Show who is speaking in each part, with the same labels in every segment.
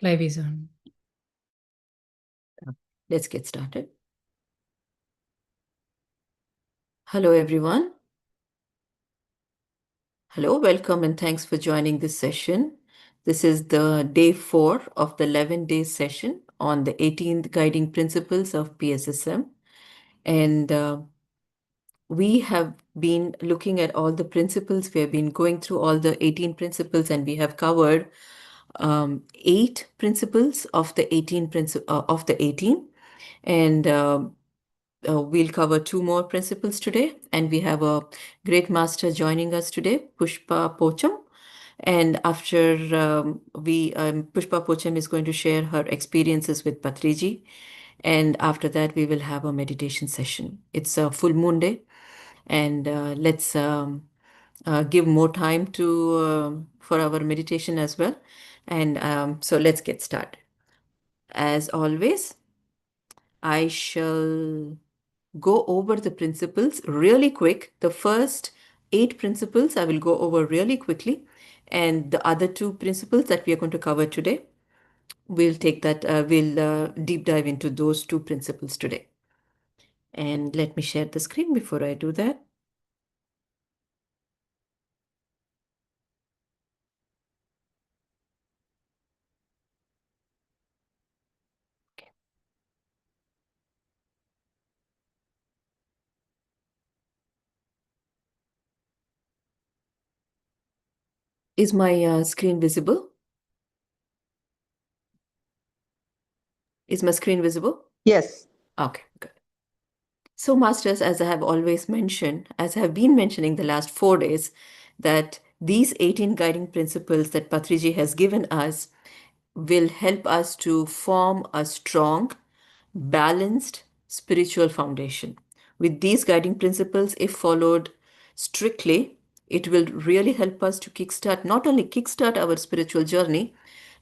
Speaker 1: Live is on.
Speaker 2: Let's get started. Hello, everyone. Hello, welcome, and thanks for joining this session. This is the day 4 of the 11-day session on the 18th Guiding Principles of PSSM. And we have been looking at all the principles. We have been going through all the 18 principles, and we have covered 8 principles of the 18. And we'll cover 2 more principles today, and we have a great master joining us today, Pushpa Pocham. And after Pushpa Pocham is going to share her experiences with Patriji, and after that we will have a meditation session. It's a full moon day, and let's give more time to for our meditation as well. And so let's get started. As always, I shall go over the principles really quick. The first 8 principles I will go over really quickly, and the other 2 principles that we are going to cover today, we'll deep dive into those 2 principles today. And let me share the screen before I do that. Is my screen visible? Is my screen visible?
Speaker 3: Yes.
Speaker 2: Okay, good. So, masters, as I have always mentioned, as I have been mentioning the last 4 days, that these 18 guiding principles that Patriji has given us will help us to form a strong, balanced spiritual foundation. With these guiding principles, if followed strictly, it will really help us to not only kickstart our spiritual journey,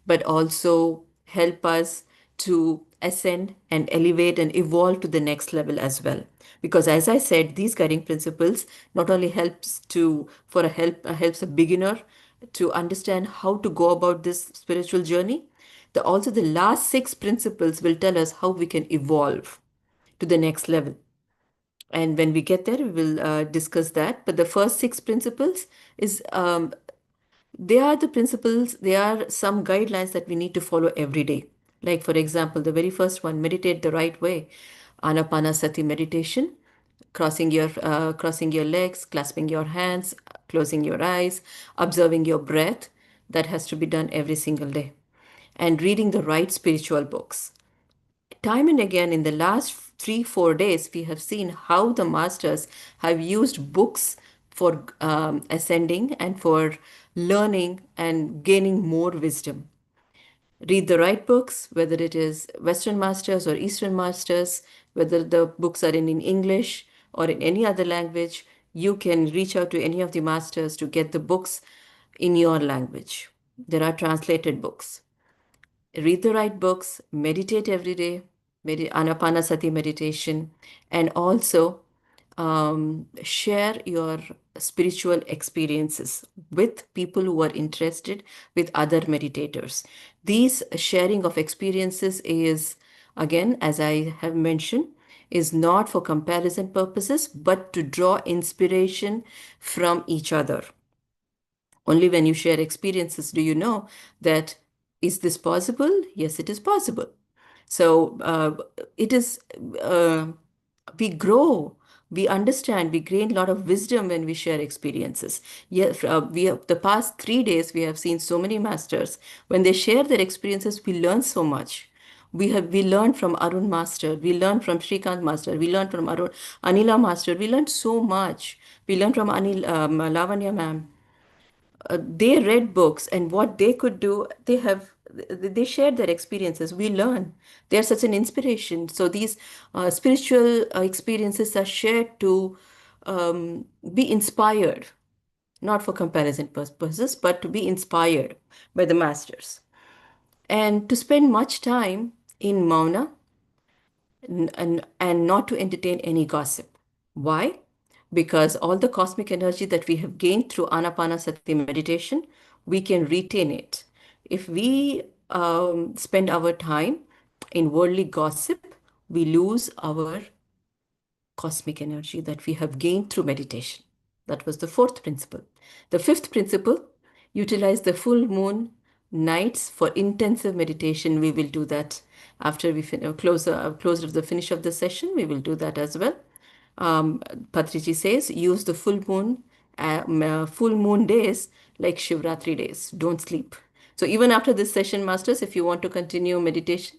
Speaker 2: but also help us to ascend and elevate and evolve to the next level as well. Because as I said, these guiding principles not only helps a beginner to understand how to go about this spiritual journey, also the last 6 principles will tell us how we can evolve to the next level. And when we get there, we will discuss that. But the first 6 principles is they are the principles, they are some guidelines that we need to follow every day. Like, for example, the very first one, meditate the right way. Anapanasati meditation, crossing your legs, clasping your hands, closing your eyes, observing your breath. That has to be done every single day. And reading the right spiritual books. Time and again in the last 3-4 days, we have seen how the masters have used books for ascending and for learning and gaining more wisdom. Read the right books, whether it is Western masters or Eastern masters, whether the books are in English or in any other language. You can reach out to any of the masters to get the books in your language. There are translated books. Read the right books, meditate every day, Anapanasati meditation, and also share your spiritual experiences with people who are interested, with other meditators. These sharing of experiences is, again, as I have mentioned, is not for comparison purposes, but to draw inspiration from each other. Only when you share experiences do you know that, is this possible? Yes, it is possible. So it is, we grow, we understand, we gain a lot of wisdom when we share experiences. Yes, the past 3 days, we have seen so many masters. When they share their experiences, we learn so much. We learned from Arun Master, we learned from Shrikant Master, we learned from Anila Master, we learned so much. We learned from Lavanya ma'am. They read books, and what they could do, they shared their experiences. We learn. They are such an inspiration. So these spiritual experiences are shared to be inspired, not for comparison purposes, but to be inspired by the masters, and to spend much time in mauna, and not to entertain any gossip. Why? Because all the cosmic energy that we have gained through Anapanasati meditation, we can retain it. If we spend our time in worldly gossip, we lose our cosmic energy that we have gained through meditation. That was the fourth principle. The fifth principle, utilize the full moon nights for intensive meditation. We will do that after we close of the finish of the session. We will do that as well. Um, Patriji says, use the full moon days like Shivratri days. Don't sleep. So even after this session, masters, if you want to continue meditation,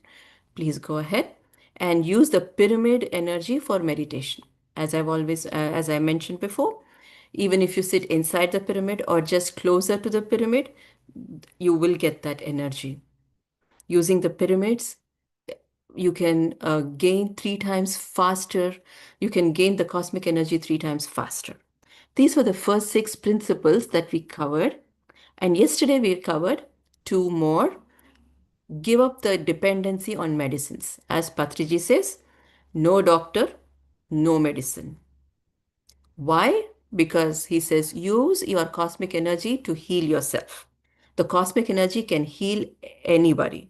Speaker 2: please go ahead and use the pyramid energy for meditation. As I mentioned before, even if you sit inside the pyramid or just closer to the pyramid, you will get that energy. Using the pyramids, you can gain 3 times faster. You can gain the cosmic energy 3 times faster. These were the first 6 principles that we covered. And yesterday we covered 2 more. Give up the dependency on medicines. As Patriji says, no doctor, no medicine. Why? Because he says, use your cosmic energy to heal yourself. The cosmic energy can heal anybody.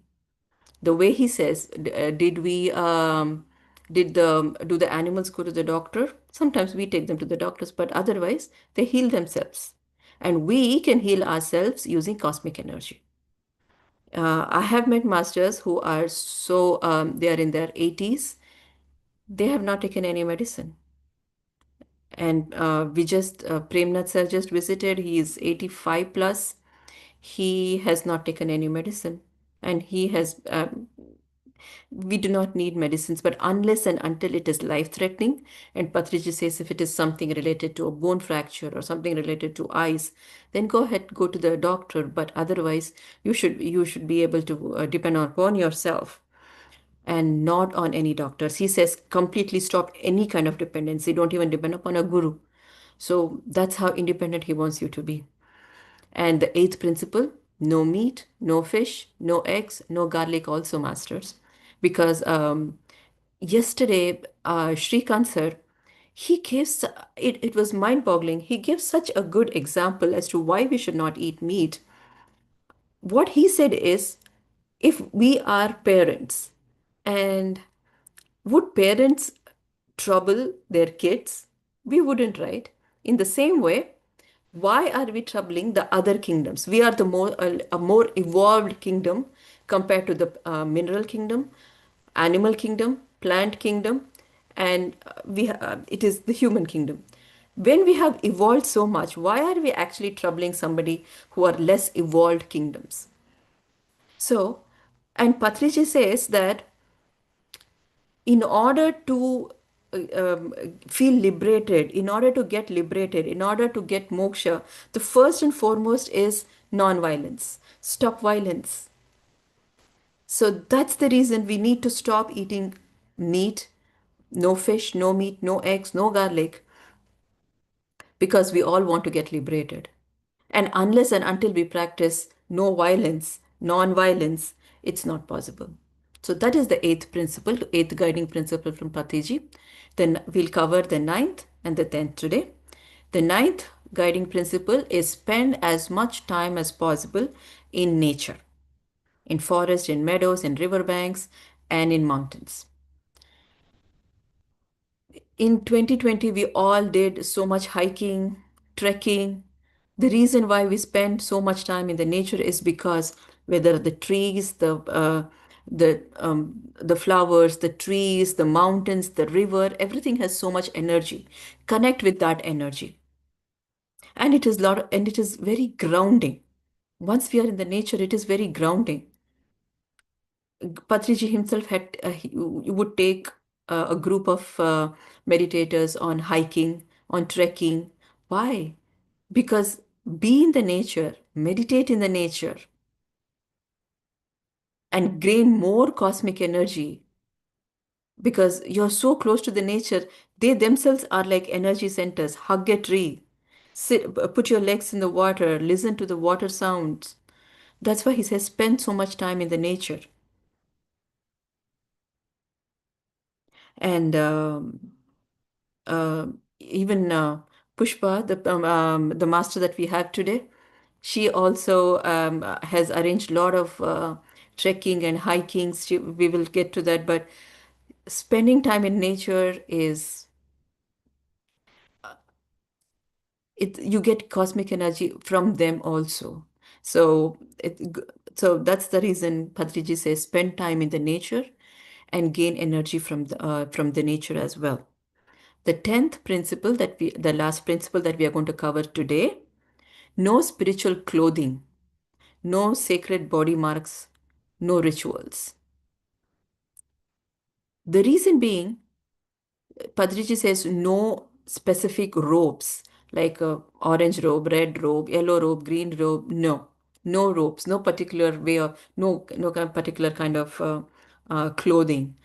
Speaker 2: The way he says, did the do the animals go to the doctor? Sometimes we take them to the doctors, but otherwise they heal themselves. And we can heal ourselves using cosmic energy. I have met masters who are they are in their 80s. They have not taken any medicine. And Premnath sir just visited. He is 85 plus. He has not taken any medicine. And we do not need medicines, but unless and until it is life threatening, and Patriji says if it is something related to a bone fracture or something related to eyes, then go ahead, go to the doctor. But otherwise, you should be able to depend upon yourself and not on any doctors. He says completely stop any kind of dependency. Don't even depend upon a guru. So that's how independent he wants you to be. And the eighth principle, no meat, no fish, no eggs, no garlic, also, masters. Because yesterday, Shrikant sir, he gives it was mind boggling. He gives such a good example as to why we should not eat meat. What he said is, if we are parents, and would parents trouble their kids? We wouldn't, right? In the same way, why are we troubling the other kingdoms? We are a more evolved kingdom compared to the mineral kingdom, animal kingdom, plant kingdom, and it is the human kingdom. When we have evolved so much, why are we actually troubling somebody who are less evolved kingdoms? So, and Patriji says that in order to feel liberated, in order to get liberated, in order to get moksha, the first and foremost is non-violence. Stop violence. So that's the reason we need to stop eating meat, no fish, no meat, no eggs, no garlic, because we all want to get liberated. And unless and until we practice no violence, non-violence, it's not possible. So that is the eighth principle, eighth guiding principle from Patiji. Then we'll cover the ninth and the 10th today. The ninth guiding principle is spend as much time as possible in nature, in forest, in meadows, in riverbanks, and in mountains. In 2020, we all did so much hiking, trekking. The reason why we spend so much time in the nature is because whether the trees, the flowers, the trees, the mountains, the river, everything has so much energy. Connect with that energy, and it is very grounding. Once we are in the nature, it is very grounding. Patriji himself he would take a group of meditators on hiking, on trekking. Why? Because be in the nature, meditate in the nature, and gain more cosmic energy because you're so close to the nature. They themselves are like energy centers. Hug a tree, put your legs in the water, listen to the water sounds. That's why he says spend so much time in the nature. And even Pushpa, the master that we have today, she also has arranged a lot of trekking and hiking. We will get to that, but spending time in nature is it. You get cosmic energy from them also. So so that's the reason Patriji says spend time in the nature and gain energy from the nature as well. The 10th principle the last principle that we are going to cover today: no spiritual clothing, no sacred body marks, no rituals. The reason being, Patriji says no specific robes like orange robe, red robe, yellow robe, green robe. No, no robes, no particular way of no particular kind of clothing.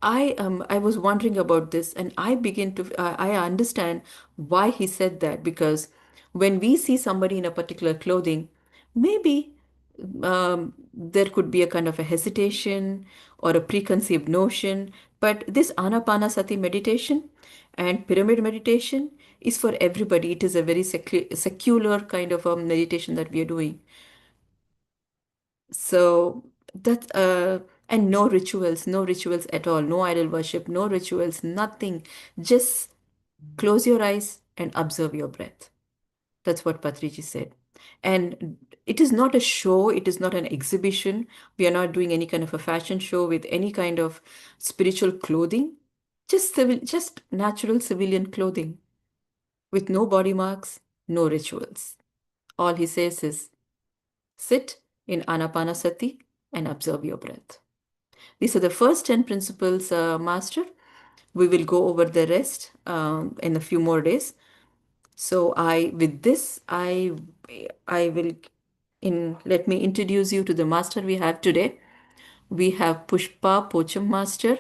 Speaker 2: I was wondering about this, and I understand why he said that, because when we see somebody in a particular clothing, maybe there could be a kind of a hesitation or a preconceived notion. But this Anapanasati meditation and pyramid meditation is for everybody. It is a very secular kind of a meditation that we are doing. So that and no rituals at all, no idol worship, no rituals, nothing. Just close your eyes and observe your breath. That's what Patriji said. And it is not a show, it is not an exhibition. We are not doing any kind of a fashion show with any kind of spiritual clothing. Just natural civilian clothing with no body marks, no rituals. All he says is sit in Anapanasati and observe your breath. These are the first 10 principles, Master. We will go over the rest in a few more days. So with this, I will let me introduce you to the master we have today. We have Pushpa Pocham Master,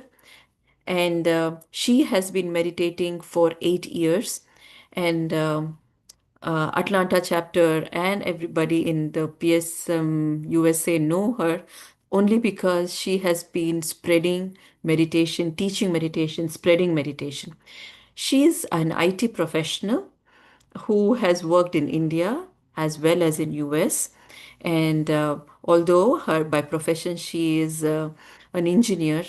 Speaker 2: and she has been meditating for 8 years, and Atlanta chapter and everybody in the PSM USA know her only because she has been spreading meditation, teaching meditation, spreading meditation. She's an IT professional who has worked in India as well as in US. And although her by profession she is an engineer,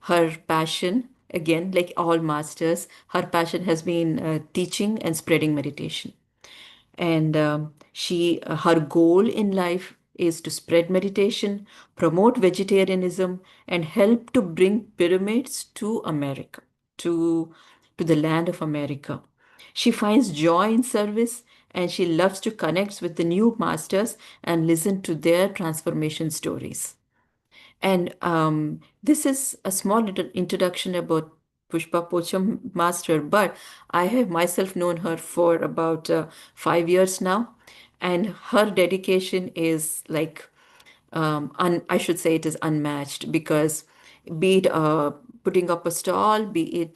Speaker 2: her passion, again, like all masters, her passion has been teaching and spreading meditation. And her goal in life is to spread meditation, promote vegetarianism, and help to bring pyramids to America, to to the land of America. She finds joy in service, and she loves to connect with the new masters and listen to their transformation stories. And this is a small little introduction about Pushpa Pocham Master, but I have myself known her for about 5 years now, and her dedication is like I should say it is unmatched, because be it putting up a stall, be it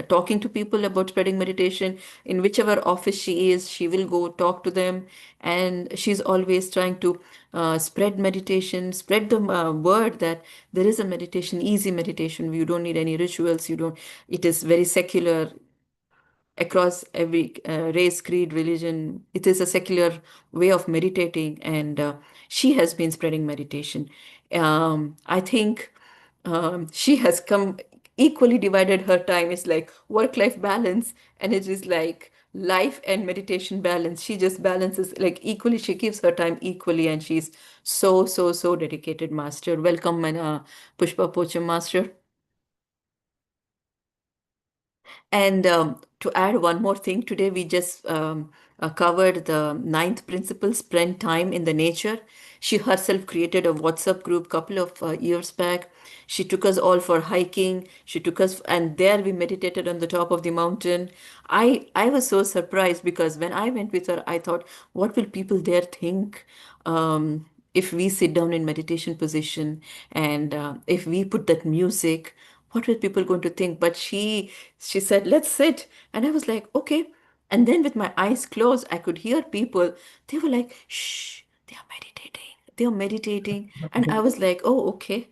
Speaker 2: talking to people about spreading meditation, in whichever office she is, she will go talk to them, and she's always trying to spread meditation, spread the word that there is a meditation, easy meditation. You don't need any rituals. You don't. It is very secular across every race, creed, religion. It is a secular way of meditating, and she has been spreading meditation. I think she has come equally divided her time. It's like work-life balance, and it is like life and meditation balance. She just balances like equally. She gives her time equally, and she's so dedicated, Master. Welcome, Pushpa Pocham, Master. And to add one more thing, today we just covered the ninth principle, spend time in the nature. She herself created a WhatsApp group couple of years back. She took us all for hiking. She took us, and there we meditated on the top of the mountain. I was so surprised, because when I went with her, I thought, what will people there think? If we sit down in meditation position, and if we put that music, what were people going to think? But she said, let's sit. And I was like, okay. And then with my eyes closed, I could hear people. They were like, shh, they are meditating. They are meditating. And I was like, oh, okay.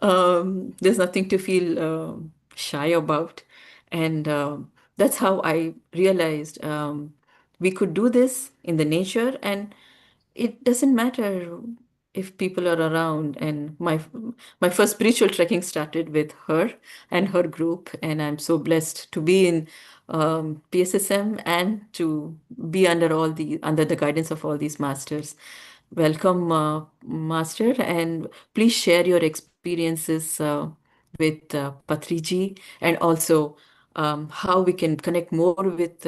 Speaker 2: There's nothing to feel shy about. And that's how I realized we could do this in the nature, and it doesn't matter if people are around. And my first spiritual trekking started with her and her group, and I'm so blessed to be in PSSM and to be under the guidance of all these masters. Welcome, master, and please share your experiences with Patriji, and also how we can connect more with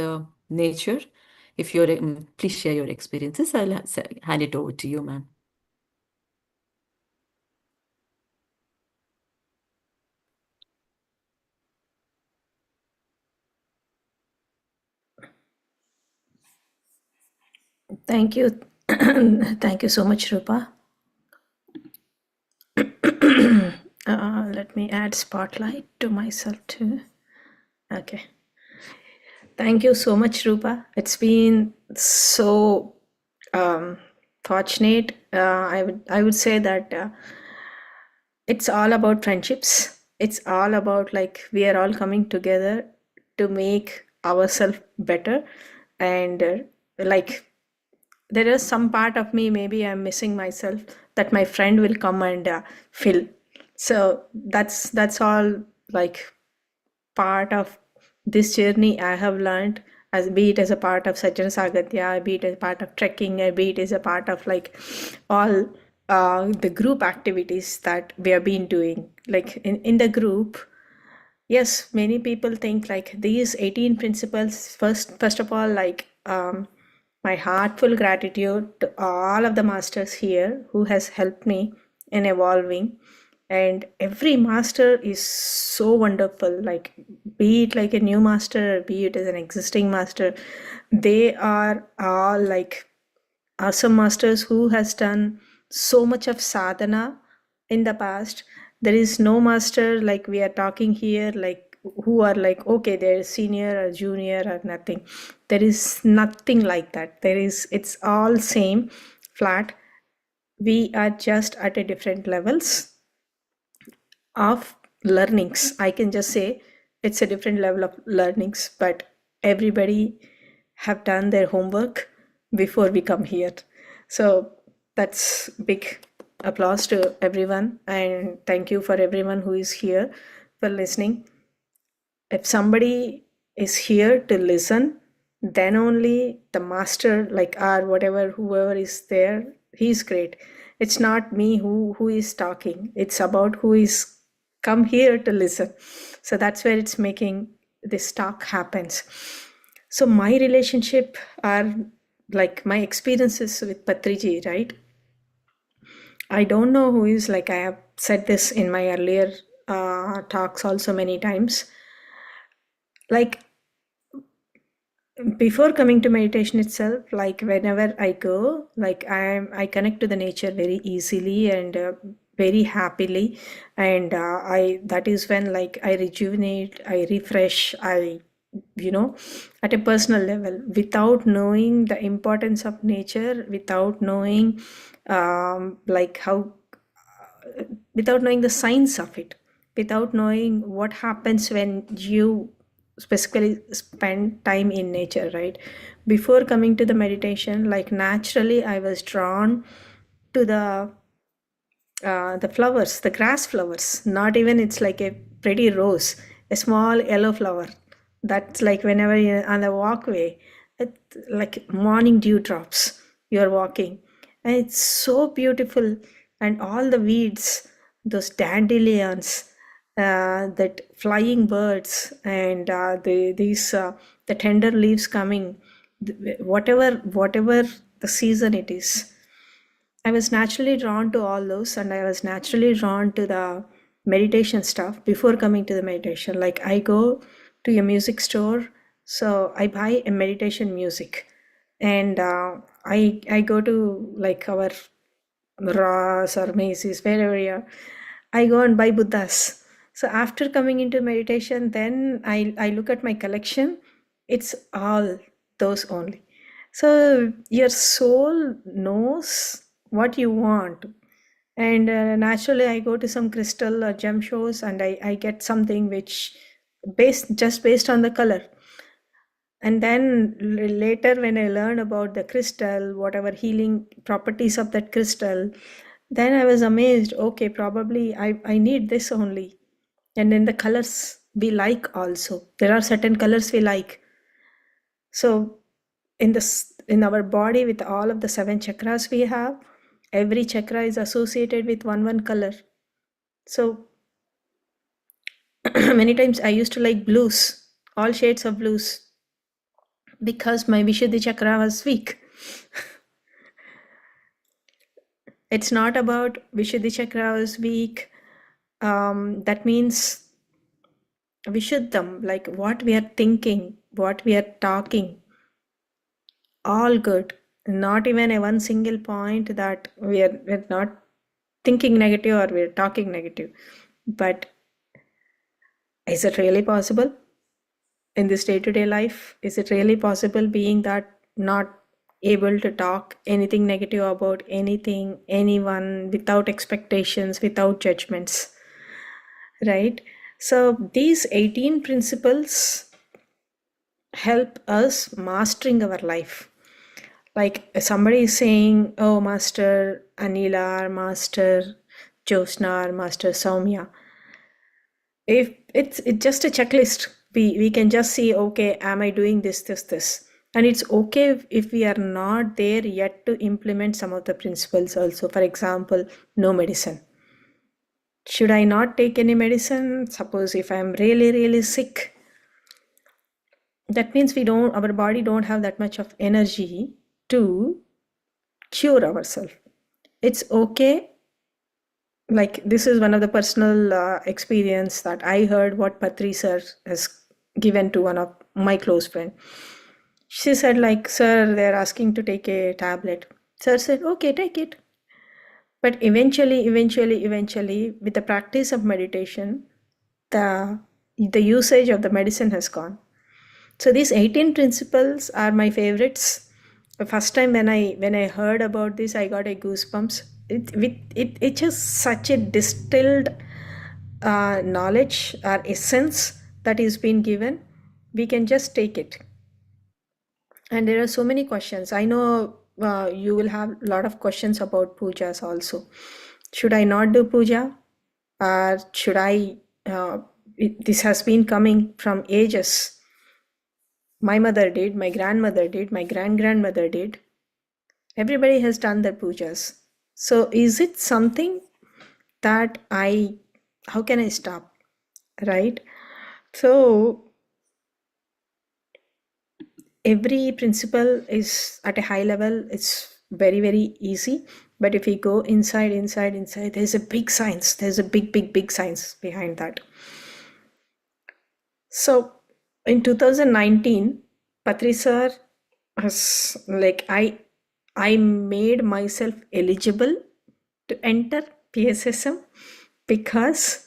Speaker 2: nature. If you're, please share your experiences. I'll hand it over to you, ma'am.
Speaker 1: Thank you. Thank you so much, Rupa. Let me add spotlight to myself too. Okay. Thank you so much, Rupa. It's been so fortunate. I would say that it's all about friendships. It's all about like we are all coming together to make ourselves better, and like there is some part of me, maybe I'm missing myself, that my friend will come and fill. So that's all like part of this journey I have learned, as be it as a part of Sajjana Sagatya, be it as a part of trekking, or be it as a part of like all the group activities that we have been doing. Like in the group, yes, many people think like these 18 principles. First of all, like my heartful gratitude to all of the masters here who has helped me in evolving. And every master is so wonderful. Like be it like a new master, be it as an existing master, they are all like awesome masters who has done so much of sadhana in the past. There is no master like we are talking here, like who are like, okay, they're senior or junior or nothing. There is nothing like that. It's all same, flat. We are just at a different levels of learnings. I can just say it's a different level of learnings, but everybody have done their homework before we come here. So that's big applause to everyone, and thank you for everyone who is here for listening. If somebody is here to listen, then only the master, like or whatever, whoever is there, he's great. It's not me who is talking. It's about who is come here to listen. So that's where it's making this talk happens. So my relationship are like my experiences with Patriji, right? I don't know who is like, I have said this in my earlier talks also many times. Like before coming to meditation itself, like whenever I go, like I connect to the nature very easily and very happily, and I that is when like I rejuvenate, I refresh, I at a personal level, without knowing the importance of nature, without knowing like how without knowing the science of it, without knowing what happens when you specifically spend time in nature, right? Before coming to the meditation, like naturally I was drawn to the flowers, the grass flowers. Not even it's like a pretty rose, a small yellow flower. That's like whenever you're on the walkway, it, like morning dew drops, you're walking. And it's so beautiful. And all the weeds, those dandelions, that flying birds, and the tender leaves coming, whatever the season it is, I was naturally drawn to all those, and I was naturally drawn to the meditation stuff before coming to the meditation. Like I go to a music store, so I buy a meditation music, and I go to like our Ross or Macy's, wherever you are, I go and buy Buddhas. So after coming into meditation, then I look at my collection. It's all those only. So your soul knows what you want. And naturally, I go to some crystal or gem shows, and I get something which based on the color. And then later, when I learn about the crystal, whatever healing properties of that crystal, Then I was amazed, okay, probably I need this only. And then the colors we like also. There are certain colors we like. So in our body with all of the 7 chakras we have, every chakra is associated with one color. So many times I used to like blues, all shades of blues, because my Vishuddhi chakra was weak. It's not about Vishuddhi chakra was weak. That means Vishuddham, like what we are thinking, what we are talking, all good. Not even a one single point that we're not thinking negative or we're talking negative. But is it really possible in this day-to-day life? Is it really possible being that not able to talk anything negative about anything, anyone, without expectations, without judgments, right? So these 18 principles help us mastering our life. Like somebody is saying, oh, Master Anila, or Master Josna, or Master Soumya. If it's just a checklist, we can just see, okay, am I doing this? And it's okay if we are not there yet to implement some of the principles also. For example, no medicine. Should I not take any medicine? Suppose if I'm really, really sick, that means our body don't have that much of energy to cure ourselves. It's okay. Like this is one of the personal experience that I heard what Patri sir has given to one of my close friend. She said like, sir, they're asking to take a tablet. Sir said, okay, take it. But eventually, with the practice of meditation, the usage of the medicine has gone. So these 18 principles are my favorites. The first time when I heard about this, I got a goosebumps. It's just such a distilled knowledge or essence that is being given. We can just take it. And there are so many questions. I know you will have a lot of questions about pujas also. Should I not do puja? Or should I? This has been coming from ages. My mother did, my grandmother did, my grandmother did. Everybody has done their pujas. So is it something that how can I stop? Right? So every principle is at a high level, it's very, very easy. But if we go inside, there's a big science. There's a big science behind that. So in 2019, Patri sir has like I made myself eligible to enter PSSM because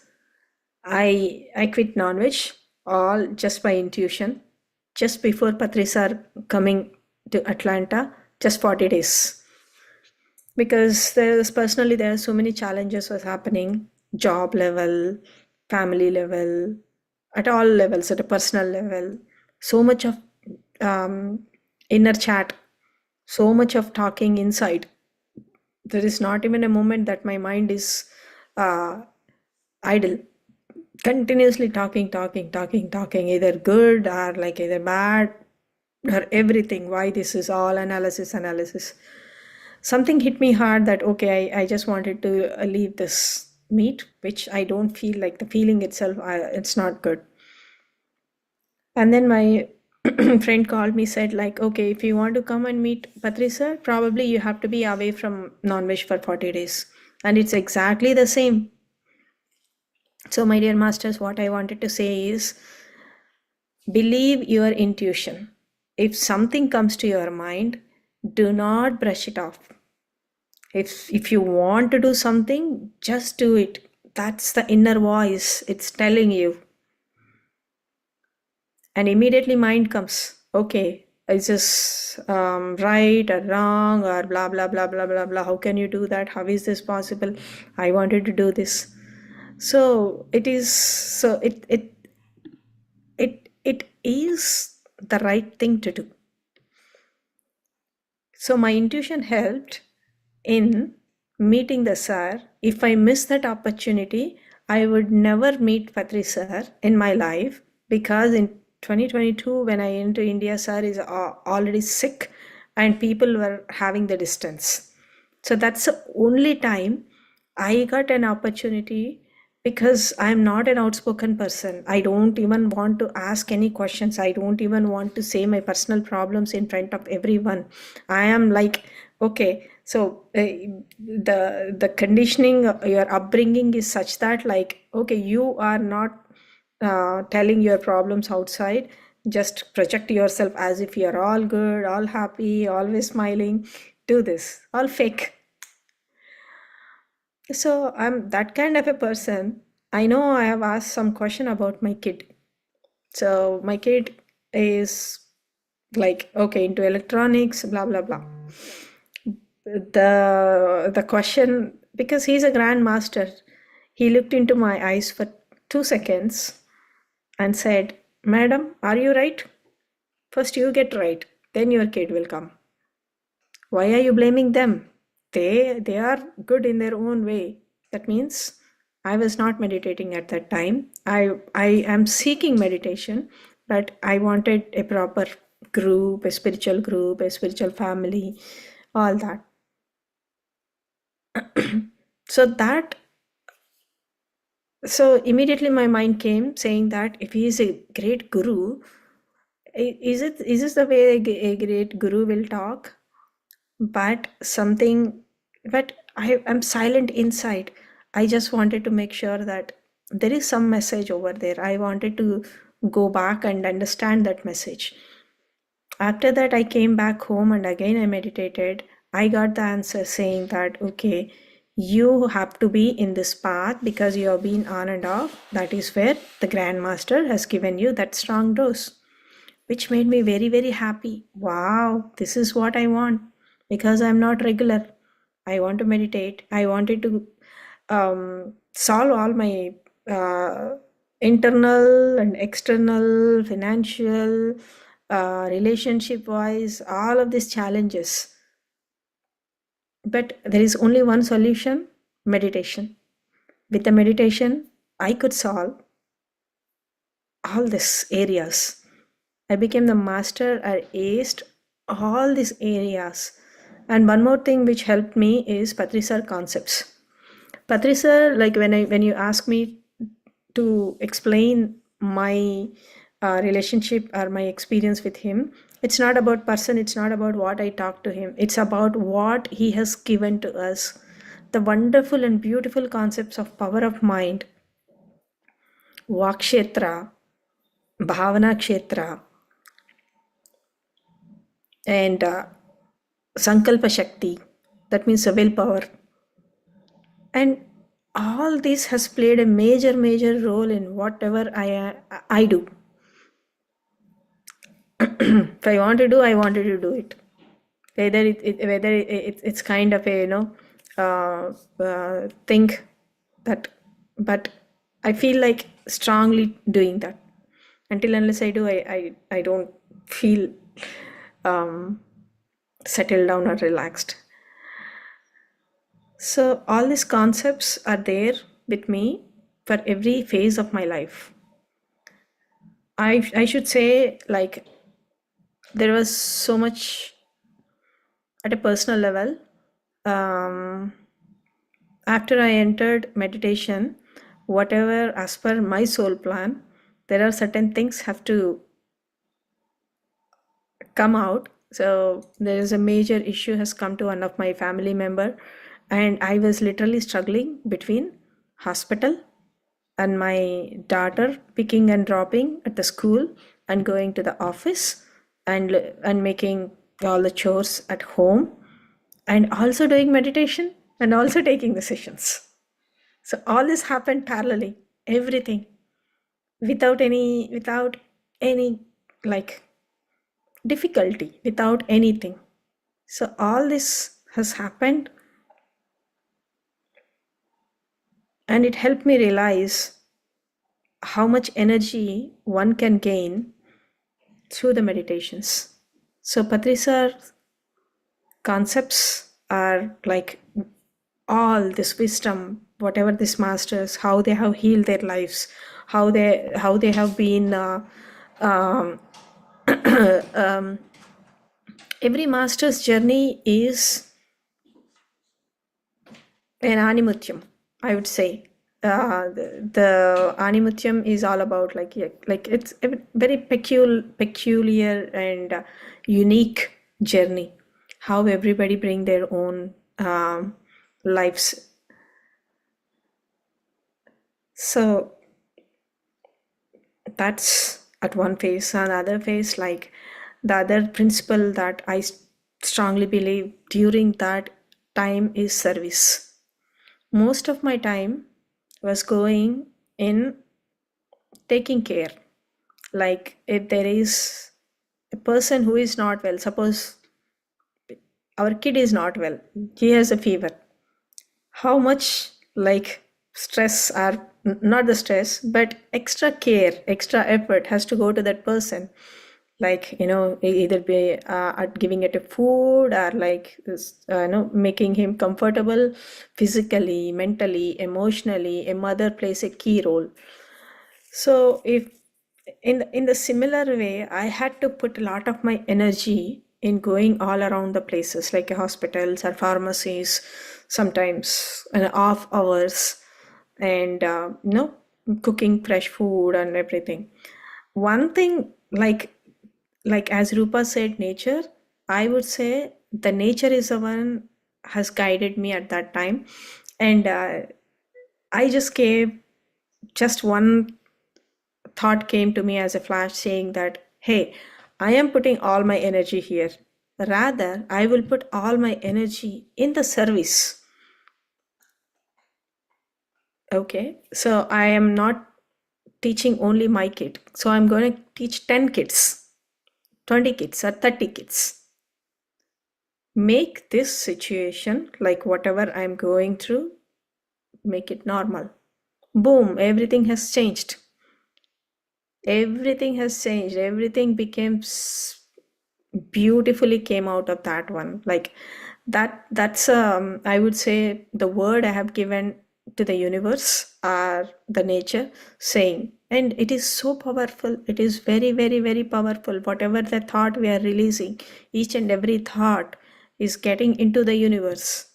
Speaker 1: I quit non-veg all just by intuition just before Patri sir coming to Atlanta, just 40 days. Because there are so many challenges was happening, job level, family level, at all levels, at a personal level, so much of inner chat, so much of talking inside. There is not even a moment that my mind is uh, idle, continuously talking, either good or like either bad or everything. Why this is all analysis. Something hit me hard that okay, I just wanted to leave this meet, which I don't feel like the feeling itself, it's not good. And then my friend called me, said like, okay, if you want to come and meet Patri sir, probably you have to be away from non-veg for 40 days. And it's exactly the same. So my dear masters, what I wanted to say is, believe your intuition. If something comes to your mind, do not brush it off. If you want to do something, just do it. That's the inner voice. It's telling you. And immediately mind comes, okay, is this right or wrong or blah blah blah blah blah blah. How can you do that? How is this possible? I wanted to do this. So it is the right thing to do. So my intuition helped in meeting the sir. If I miss that opportunity, I would never meet Patri sir in my life, because in 2022, when I went to India, sir is already sick and people were having the distance. So that's the only time I got an opportunity, because I'm not an outspoken person. I don't even want to ask any questions. I don't even want to say my personal problems in front of everyone. I am like, okay, so the conditioning, your upbringing is such that, like, okay, you are not telling your problems outside. Just project yourself as if you're all good, all happy, always smiling. Do this, all fake. So I'm that kind of a person. I know I have asked some question about my kid. So my kid is like, okay, into electronics, blah blah blah. The question, because he's a grandmaster, he looked into my eyes for 2 seconds and said, "Madam, are you right? First you get right, then your kid will come. Why are you blaming them? They are good in their own way." That means I was not meditating at that time. I am seeking meditation, but I wanted a proper group, a spiritual family, all that. So that, so immediately my mind came saying that if he is a great guru, is this the way a great guru will talk? But something, but I am silent inside. I just wanted to make sure that there is some message over there. I wanted to go back and understand that message. After that, I came back home and again I meditated. I got the answer saying that, okay, you have to be in this path because you have been on and off. That is where the Grandmaster has given you that strong dose, which made me very, very happy. Wow, this is what I want, because I'm not regular. I want to meditate. I wanted to solve all my internal and external, financial, relationship wise, all of these challenges. But there is only one solution: meditation. With the meditation, I could solve all these areas. I became the master. I aced all these areas. And one more thing which helped me is Patrisar concepts. Patrisar, like when you ask me to explain my relationship or my experience with him, it's not about person, it's not about what I talk to him, it's about what he has given to us. The wonderful and beautiful concepts of power of mind, Vakshetra, Bhavana Kshetra, and Sankalpa Shakti, that means a willpower. And all this has played a major role in whatever I do. If I want to do, I wanted to do it. It's kind of a, think that, but I feel like strongly doing that. Until unless I do, I don't feel settled down or relaxed. So all these concepts are there with me for every phase of my life. I should say, like, there was so much at a personal level. After I entered meditation, whatever as per my soul plan, there are certain things have to come out. So there is a major issue has come to one of my family member, and I was literally struggling between hospital and my daughter picking and dropping at the school and going to the office, and making all the chores at home, and also doing meditation and also taking the sessions. So all this happened parallelly, everything, without any like difficulty, without anything. So all this has happened, and it helped me realize how much energy one can gain through the meditations. So Patrisar concepts are like all this wisdom, whatever these masters, how they have healed their lives, how they have been um, every master's journey is an animutium, I would say. The animutium is all about like, yeah, like it's a very peculiar and unique journey. How everybody bring their own lives. So that's at one phase. Another phase, like the other principle that I strongly believe during that time is service. Most of my time was going in taking care. Like if there is a person who is not well, suppose our kid is not well, he has a fever. How much like stress or not the stress, but extra care, extra effort has to go to that person. Like, either be at giving it a food or like this, making him comfortable physically, mentally, emotionally. A mother plays a key role. So if in the similar way, I had to put a lot of my energy in going all around the places like hospitals or pharmacies, sometimes off hours, and cooking fresh food and everything. One thing, like as Rupa said, nature, I would say the nature is the one has guided me at that time, and I just gave just one thought came to me as a flash saying that, hey, I am putting all my energy here. Rather, I will put all my energy in the service. Okay, so I am not teaching only my kid. So I'm going to teach 10 kids, 20 kids, or 30 kids. Make this situation, like whatever I'm going through, make it normal. Boom, everything has changed. Everything has changed. Everything became beautifully came out of that one. Like that's I would say the word I have given to the universe or the nature saying, and it is so powerful. It is very, very, very powerful. Whatever the thought we are releasing, each and every thought is getting into the universe,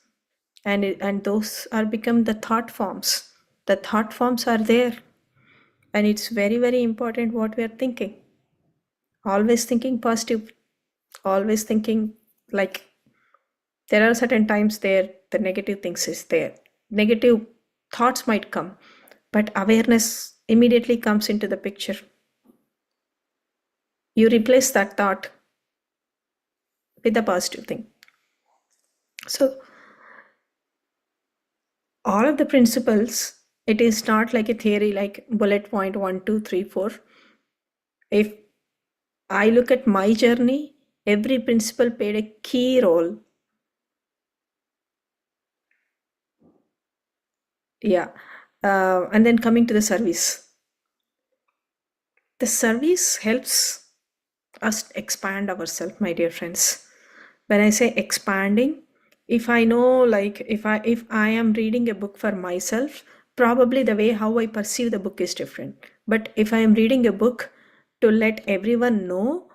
Speaker 1: and those are become the thought forms. The thought forms are there, and it's very, very important what we are thinking. Always thinking positive, always thinking like there are certain times there the negative things is there, negative thoughts might come, but awareness immediately comes into the picture. You replace that thought with a positive thing. So all of the principles, it is not like a theory like bullet point 1 2 3 4. If I look at my journey, every principle played a key role. Yeah. And then coming to the service, the service helps us expand ourselves, my dear friends. When I say expanding, if I know, like if I am reading a book for myself, probably the way how I perceive the book is different. But if I am reading a book to let everyone know,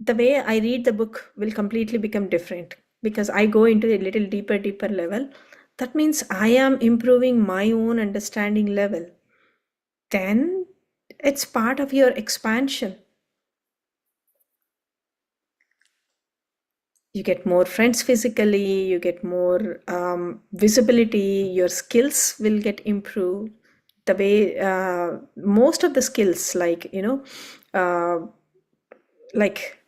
Speaker 1: the way I read the book will completely become different because I go into a little deeper level. That means I am improving my own understanding level. Then it's part of your expansion. You get more friends physically, you get more visibility, your skills will get improved. The way most of the skills, like, like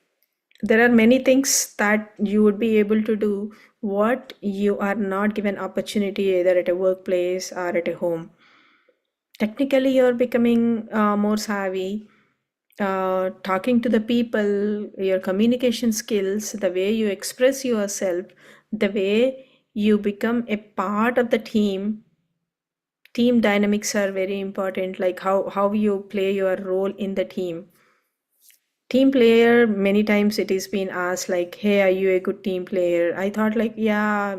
Speaker 1: there are many things that you would be able to do what you are not given opportunity either at a workplace or at a home. Technically, you're becoming more savvy, talking to the people, your communication skills, the way you express yourself, the way you become a part of the team. Team dynamics are very important, like how you play your role in the team. Team player, many times it is been asked like, hey, are you a good team player? I thought like, yeah,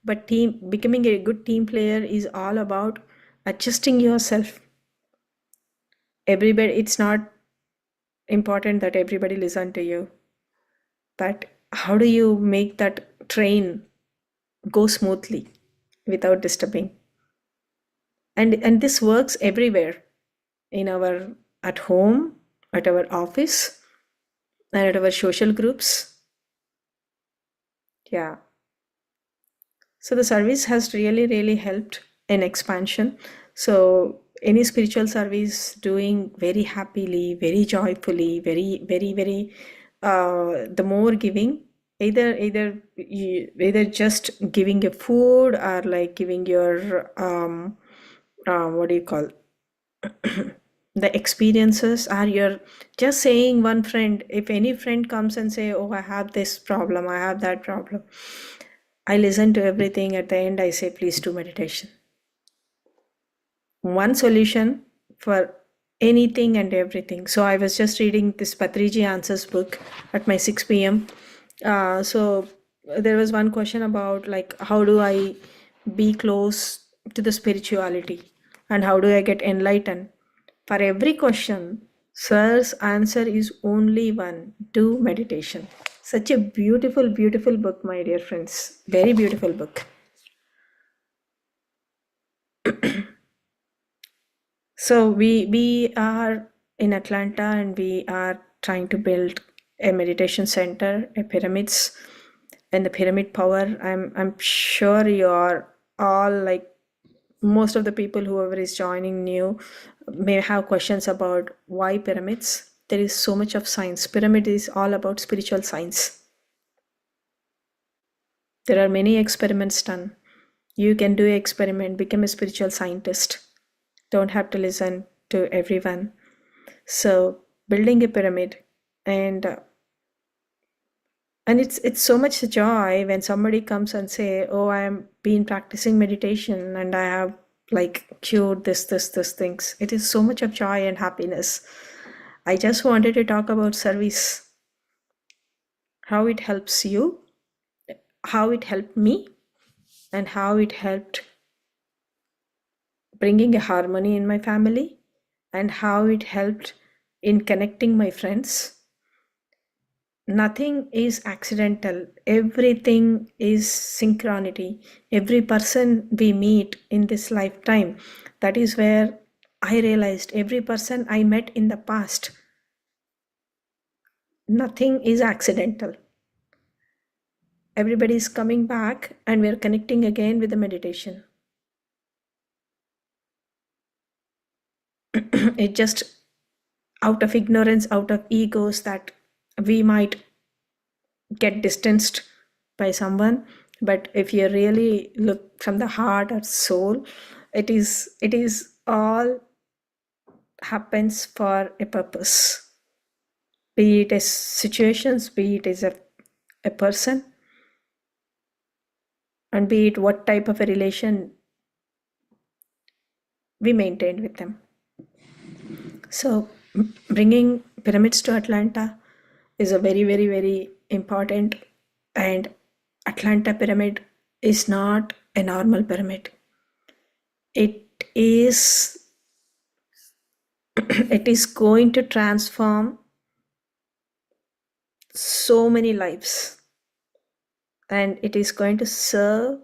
Speaker 1: But becoming a good team player is all about adjusting yourself. Everybody, it's not important that everybody listen to you, but how do you make that train go smoothly without disturbing? And this works everywhere, in our at home, at our office, and at our social groups. Yeah. So the service has really, really helped in expansion. So any spiritual service doing very happily, very joyfully, very, very, very, the more giving, either just giving a food, or like giving your what do you call, the experiences, are you're just saying one friend, if any friend comes and say, oh, I have this problem, I have that problem, I listen to everything. At the end, I say, please do meditation. One solution for anything and everything. So I was just reading this Patriji Answers book at my 6 p.m. So there was one question about, like, how do I be close to the spirituality, and how do I get enlightened? For every question, Sir's answer is only one: do meditation. Such a beautiful, beautiful book, my dear friends. Very beautiful book. So we are in Atlanta, and we are trying to build a meditation center, a pyramids, and the pyramid power. I'm sure you're all, like, most of the people, whoever is joining new, may have questions about why pyramids. There is so much of science. Pyramid is all about spiritual science. There are many experiments done. You can do an experiment, become a spiritual scientist. Don't have to listen to everyone. So building a pyramid, and it's so much joy when somebody comes and say, oh, I'm been practicing meditation and I have, like, cured this things. It is so much of joy and happiness. I just wanted to talk about service, how it helps you, how it helped me, and how it helped bringing a harmony in my family, and how it helped in connecting my friends. Nothing is accidental. Everything is synchronity. Every person we meet in this lifetime, that is where I realized every person I met in the past, nothing is accidental. Everybody is coming back, and we're connecting again with the meditation. It just, out of ignorance, out of egos, that we might get distanced by someone, but if you really look from the heart or soul, it is all happens for a purpose, be it as situations, be it as a person, and be it what type of a relation we maintain with them. So bringing pyramids to Atlanta is a very, very, very important. And Atlanta pyramid is not a normal pyramid. It is it is going to transform so many lives, and it is going to serve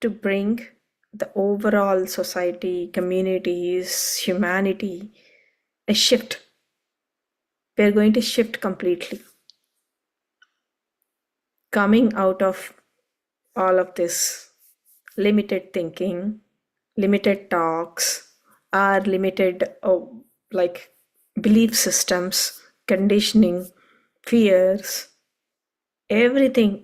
Speaker 1: to bring the overall society, communities, humanity a shift. We're going to shift completely, coming out of all of this limited thinking, limited talks, or limited, like, belief systems, conditioning, fears, everything.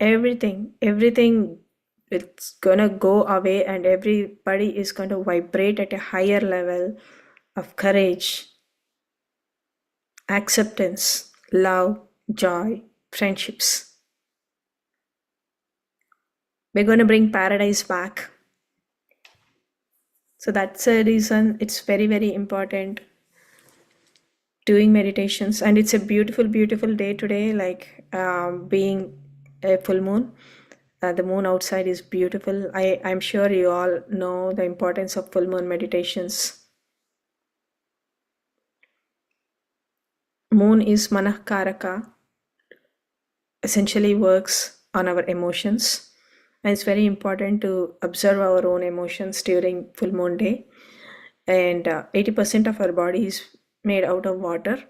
Speaker 1: It's gonna go away, and everybody is going to vibrate at a higher level of courage, acceptance, love, joy, friendships. We're going to bring paradise back. So that's a reason it's very, very important doing meditations. And it's a beautiful, beautiful day today, like, being a full moon. The moon outside is beautiful. I'm sure you all know the importance of full moon meditations. Moon is Manahkaraka, essentially works on our emotions. And it's very important to observe our own emotions during full moon day. And 80% of our body is made out of water.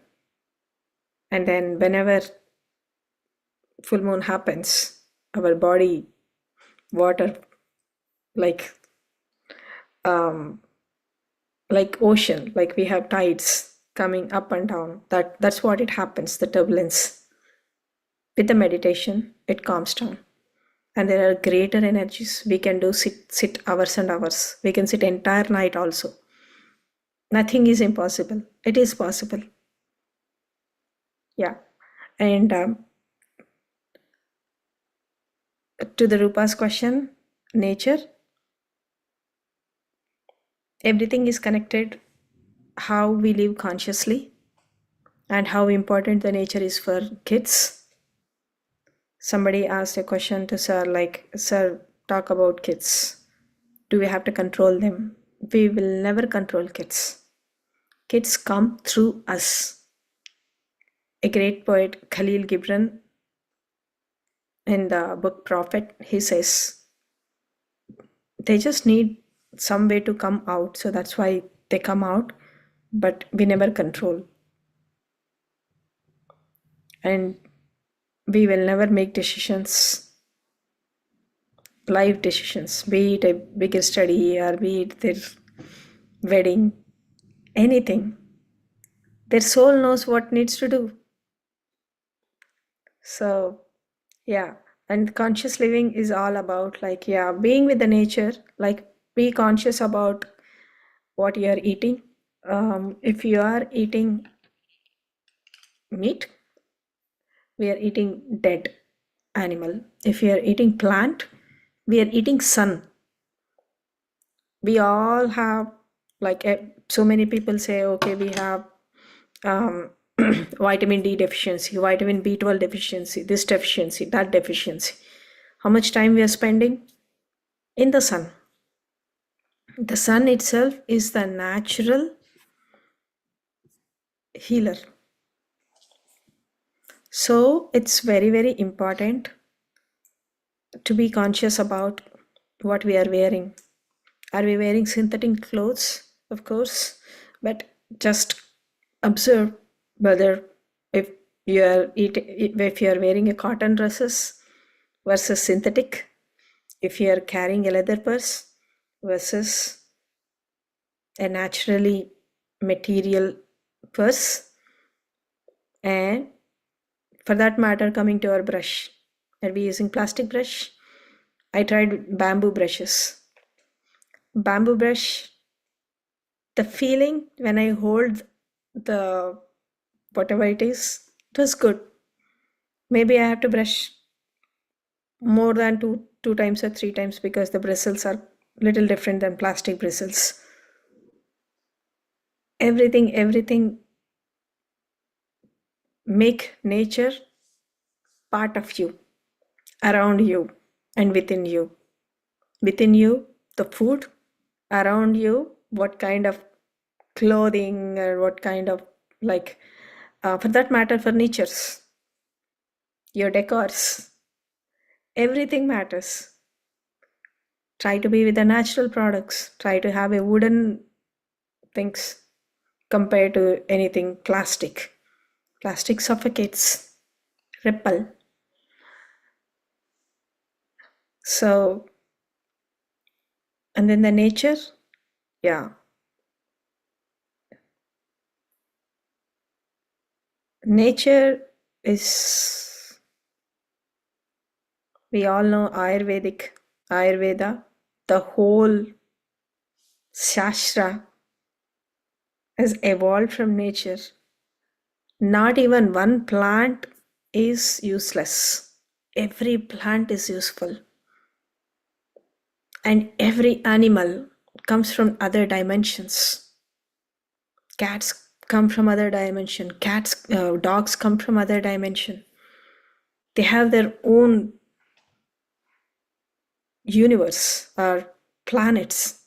Speaker 1: And then whenever full moon happens, our body, water, like like ocean, like we have tides coming up and down. That's what it happens, the turbulence. With the meditation, it calms down. And there are greater energies. We can do sit hours and hours. We can sit entire night also. Nothing is impossible. It is possible. Yeah. And to the Rupa's question, nature, everything is connected. How we live consciously and how important the nature is for kids. Somebody asked a question to sir, like, sir, talk about kids. Do we have to control them? We will never control kids. Kids come through us. A great poet, Khalil Gibran, in the book Prophet, he says, they just need some way to come out. So that's why they come out, but we never control. And we will never make decisions, life decisions, be it a bigger study or be it their wedding, anything. Their soul knows what needs to do. So, yeah. And conscious living is all about, like, yeah, being with the nature, like, be conscious about what you are eating. If you are eating meat, we are eating dead animal. If you are eating plant, we are eating sun. We all have, like, so many people say, okay, we have vitamin D deficiency, vitamin B12 deficiency, this deficiency, that deficiency. How much time we are spending in the sun? The sun itself is the natural healer. So it's very, very important to be conscious about what we are wearing. Are we wearing synthetic clothes? Of course, but just observe whether if if you are wearing a cotton dresses versus synthetic, if you are carrying a leather purse versus a naturally material purse, and for that matter, coming to our brush, are we using plastic brush? I tried bamboo brushes. Bamboo brush, the feeling when I hold the whatever it is, it was good. Maybe I have to brush more than two times or three times because the bristles are little different than plastic bristles. Everything make nature part of you, around you and within you. Within you, the food, around you, what kind of clothing or what kind of, like, for that matter, furnitures, your decors, everything matters. Try to be with the natural products. Try to have a wooden things compared to anything plastic. Plastic suffocates, repel. So, and then the nature, yeah. Nature is, we all know Ayurveda, the whole Shastra has evolved from nature. Not even one plant is useless. Every plant is useful. And every animal comes from other dimensions. Cats come from other dimension. Dogs come from other dimension. They have their own universe, our planets.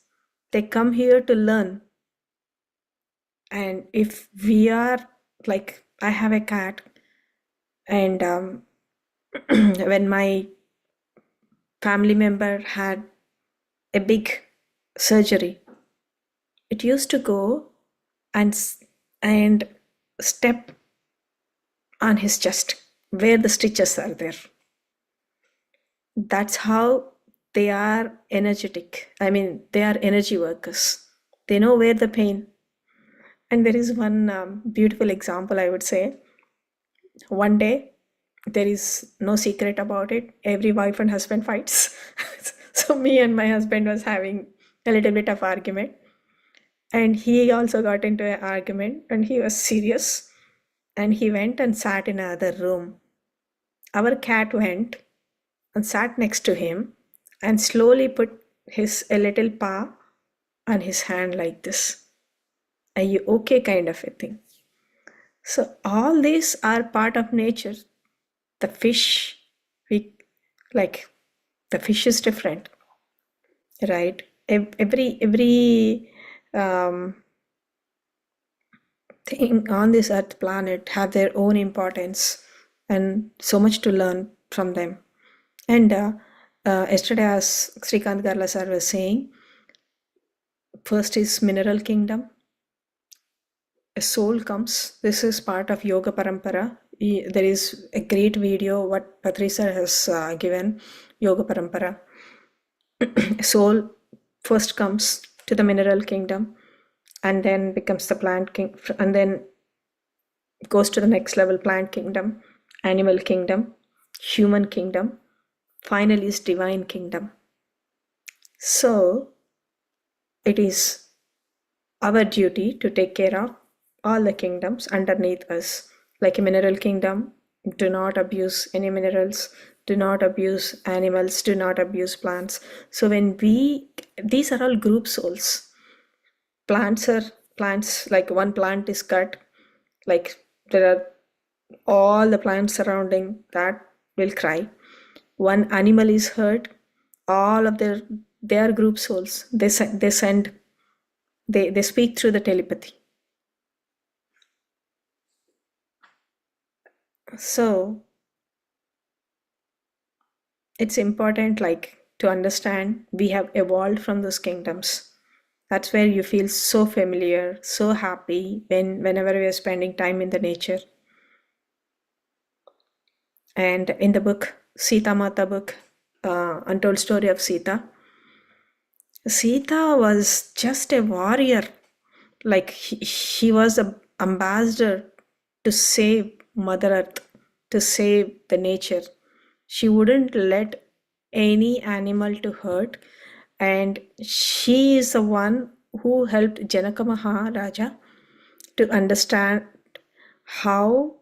Speaker 1: They come here to learn. And if we are like, I have a cat, and when my family member had a big surgery, it used to go and step on his chest where the stitches are there. That's how they are energetic. I mean, they are energy workers. They know where the pain. And there is one beautiful example, I would say. One day, there is no secret about it. Every wife and husband fights. So me and my husband was having a little bit of argument, and he also got into an argument, and he was serious, and he went and sat in another room. Our cat went and sat next to him and slowly put his a little paw on his hand like this. Are you okay? Kind of a thing. So all these are part of nature. The fish, we like the fish is different, right? Every thing on this earth planet have their own importance and so much to learn from them. And yesterday, as Srikant Garla sir was saying, first is mineral kingdom. A soul comes. This is part of Yoga Parampara. There is a great video what Patri sir has given, Yoga Parampara. Soul first comes to the mineral kingdom and then becomes the plant king, and then goes to the next level, plant kingdom, animal kingdom, human kingdom, finally is divine kingdom. So it is our duty to take care of all the kingdoms underneath us. Like a mineral kingdom, do not abuse any minerals, do not abuse animals, do not abuse plants. So when these are all group souls. Plants, like one plant is cut, like there are all the plants surrounding that will cry. One animal is hurt, all of their group souls, they speak through the telepathy. So it's important, like, to understand we have evolved from those kingdoms. That's where you feel so familiar, so happy whenever we are spending time in the nature. And in the book, Sita Mata book, Untold Story of Sita, Sita was just a warrior. Like she was an ambassador to save Mother Earth, to save the nature. She wouldn't let any animal to hurt, and she is the one who helped Janaka Maharaja to understand how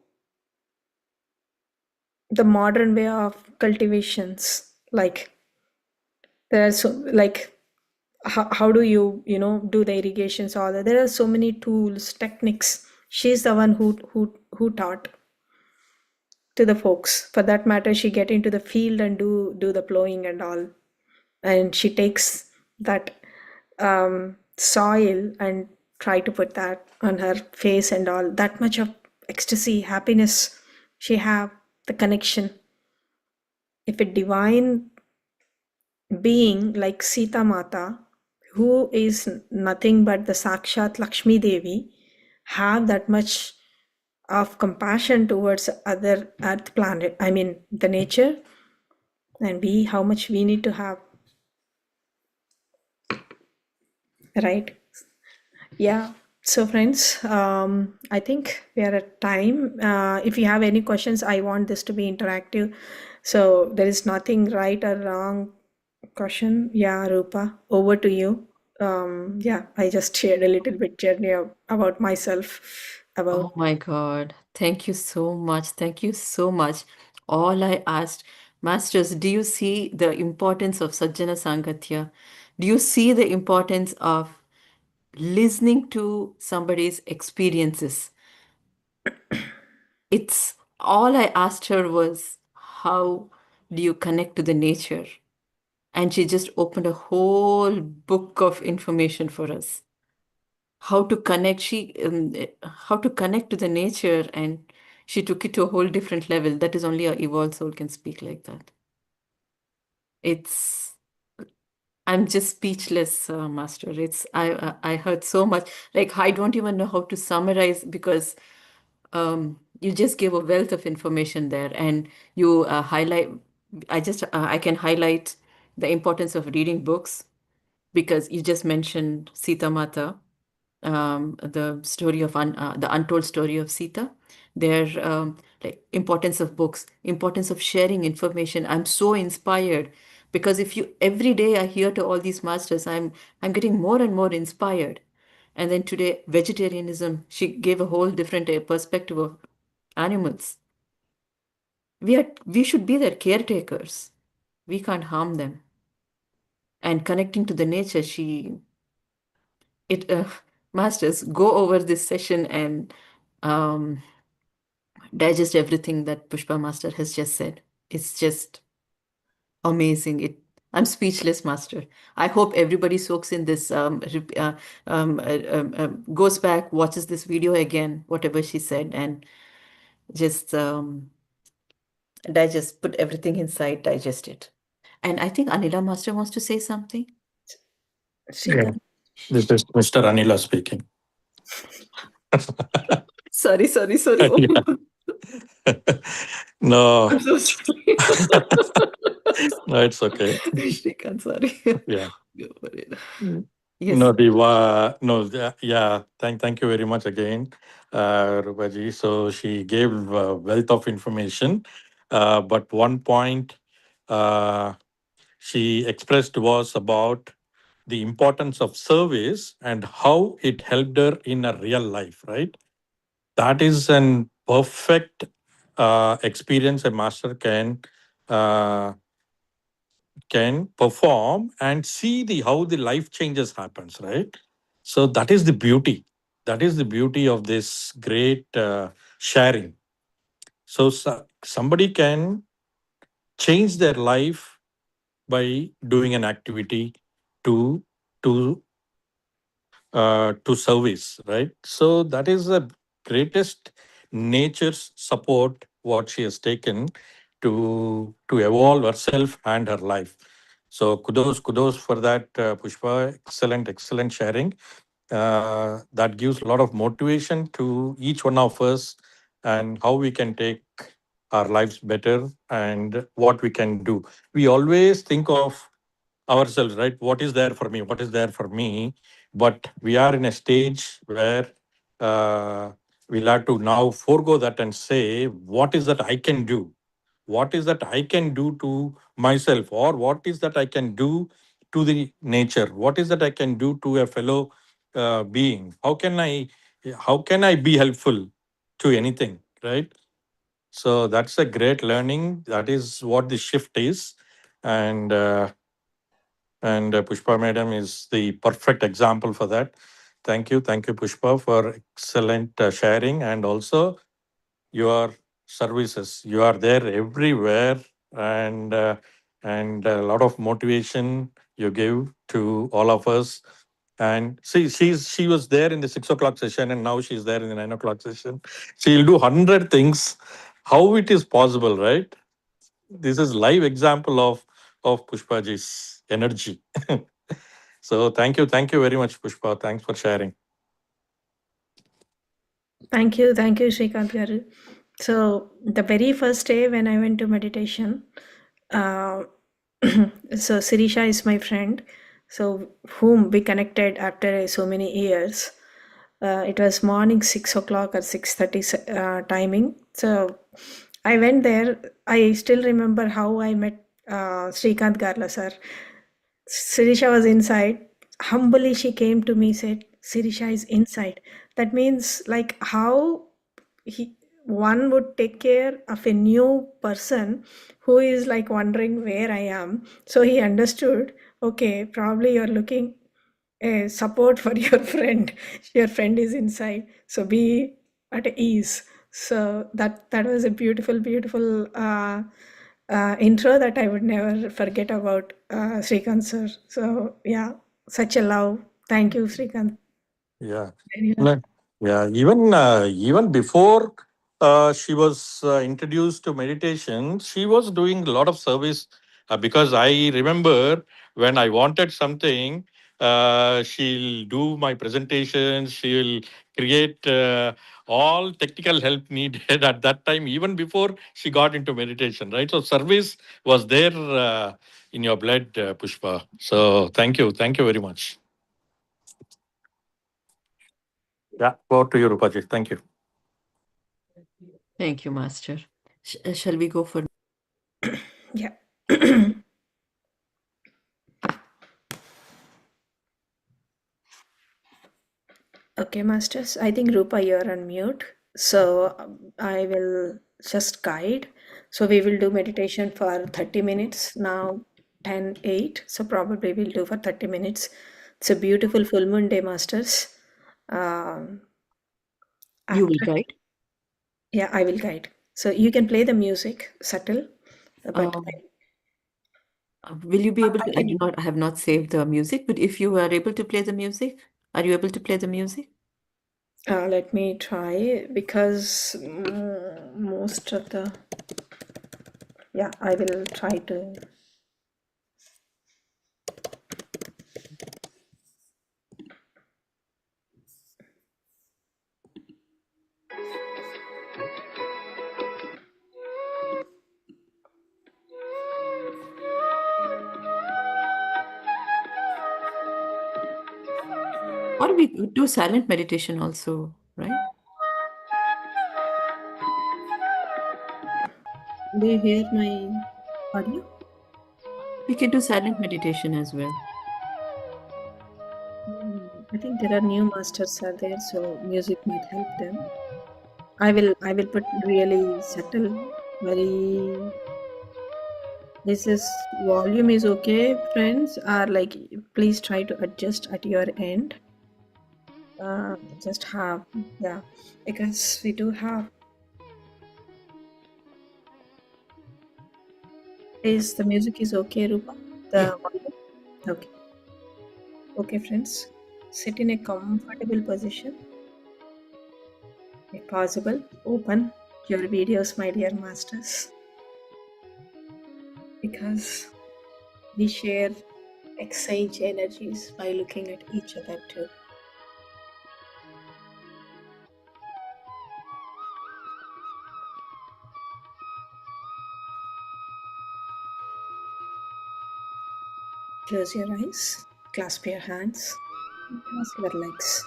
Speaker 1: the modern way of cultivations, like there are so like how do you do the irrigations, all that. There are so many tools, techniques. She's the one who taught to the folks. For that matter, she get into the field and do the plowing and all, and she takes that soil and try to put that on her face and all. That much of ecstasy, happiness she have, the connection. If a divine being like Sita Mata, who is nothing but the Sakshat Lakshmi Devi, have that much of compassion towards other earth planet, I mean the nature, and how much we need to have, right? Yeah. So friends, I think we are at time. If you have any questions, I want this to be interactive. So there is nothing right or wrong question. Yeah, Rupa, over to you. Yeah, I just shared a little bit journey about myself, about
Speaker 2: Oh my God. Thank you so much. Thank you so much. All I asked, Masters, do you see the importance of Sajjana Sangatya? Do you see the importance of listening to somebody's experiences? It's all I asked her was, how do you connect to the nature? And she just opened a whole book of information for us. How to connect, how to connect to the nature, and she took it to a whole different level. That is only a evolved soul can speak like that. It's I'm just speechless, Master. I heard so much. Like I don't even know how to summarize because you just gave a wealth of information there, and you highlight. I can highlight the importance of reading books because you just mentioned Sita Mata, the story of the untold story of Sita. Their like importance of books, importance of sharing information. I'm so inspired because if you every day I hear to all these masters, I'm getting more and more inspired. And then today, vegetarianism. She gave a whole different perspective of animals. We should be their caretakers. We can't harm them. And connecting to the nature, she it masters go over this session and um, digest everything that Pushpa Master has just said. It's just amazing. I'm speechless, Master. I hope everybody soaks in this, goes back, watches this video again, whatever she said, and just digest, put everything inside, digest it. And I think Anila Master wants to say something.
Speaker 3: Yeah,
Speaker 1: Srikanth.
Speaker 3: this is Mr. Anila speaking.
Speaker 2: Sorry.
Speaker 3: Yeah. No,
Speaker 2: I'm so sorry.
Speaker 3: no, it's okay.
Speaker 2: Shrikant, sorry.
Speaker 3: Yeah.
Speaker 2: Go for it.
Speaker 3: No,
Speaker 2: Yes.
Speaker 3: yeah. Thank you very much again, Rupaji. So she gave wealth of information, but one point she expressed was about the importance of service and how it helped her in a real life, right? That is an perfect experience a master uh, can perform and see the how the life changes happens, right? So that is the beauty. That is the beauty of this great sharing. So, somebody can change their life by doing an activity to to to service, right? So that is the greatest nature's support what she has taken to evolve herself and her life. So kudos for that, Pushpa. Excellent sharing. That gives a lot of motivation to each one of us and how we can take our lives better and what we can do. We always think of ourselves, right? What is there for me? What is there for me? But we are in a stage where uh, we'll have to now forego that and say, what is that I can do? What is that I can do to myself? Or what is that I can do to the nature? What is that I can do to a fellow being? How can I be helpful to anything, right? So that's a great learning. That is what the shift is. And Pushpa Madam is the perfect example for that. Thank you, Pushpa, for excellent sharing and also your services. You are there everywhere, and a lot of motivation you give to all of us. And see, she was there in the 6 o'clock session, and now she's there in the 9 o'clock session. She'll do 100 things. How it is possible, right? This is live example of Pushpaji's energy. So thank you very much, Pushpa. Thanks for sharing.
Speaker 1: Thank you, Srikanth garu. So the very first day when I went to meditation, uh, so Sirisha is my friend, so whom we connected after so many years. It was morning 6 o'clock or 6:30 timing. So I went there. I still remember how I met Srikanth Garla sir. Sirisha was inside. Humbly, she came to me, said, Sirisha is inside. That means, like, how one would take care of a new person who is like wondering where I am. So he understood, okay, probably you're looking a support for your friend. Your friend is inside. So be at ease. So that was a beautiful intro that I would never forget about Srikanth sir. So yeah, such a love. Thank you, Srikanth.
Speaker 3: Yeah.
Speaker 1: Very well.
Speaker 3: No, yeah. Even before she was introduced to meditation, she was doing a lot of service because I remember when I wanted something, she'll do my presentations. She'll create all technical help needed at that time, even before she got into meditation. Right. So service was there in your blood, Pushpa. So thank you very much. Yeah. Over to you, Rupaji. Thank you.
Speaker 2: Thank you, Master. Shall we go for?
Speaker 1: Yeah. Okay, Masters. I think Rupa, you're on mute. So I will just guide. So we will do meditation for 30 minutes. Now 10:08. So probably we'll do for 30 minutes. It's a beautiful full moon day, Masters. Um,
Speaker 2: You will
Speaker 1: after,
Speaker 2: guide.
Speaker 1: yeah, I will guide. So you can play the music, subtle, but
Speaker 2: Um, will you be able
Speaker 1: I
Speaker 2: to?
Speaker 1: can.
Speaker 2: I have not saved the music, but if you are able to play the music, are you able to play the music?
Speaker 1: Let me try because most of the. Yeah, I will try to.
Speaker 2: Or we could do silent meditation also, right?
Speaker 1: Do you hear my audio?
Speaker 2: We can do silent meditation as well.
Speaker 1: I think there are new masters are there, so music might help them. I will put really subtle, very. Is this volume is okay, friends? Or like, please try to adjust at your end. Just have, yeah, because we do have. Is the music is okay, Rupa?
Speaker 2: Yeah.
Speaker 1: The volume? Okay. Okay, friends. Sit in a comfortable position. If possible, open your videos, my dear masters, because we share exchange energies by looking at each other too. Close your eyes, clasp your hands, and cross your legs.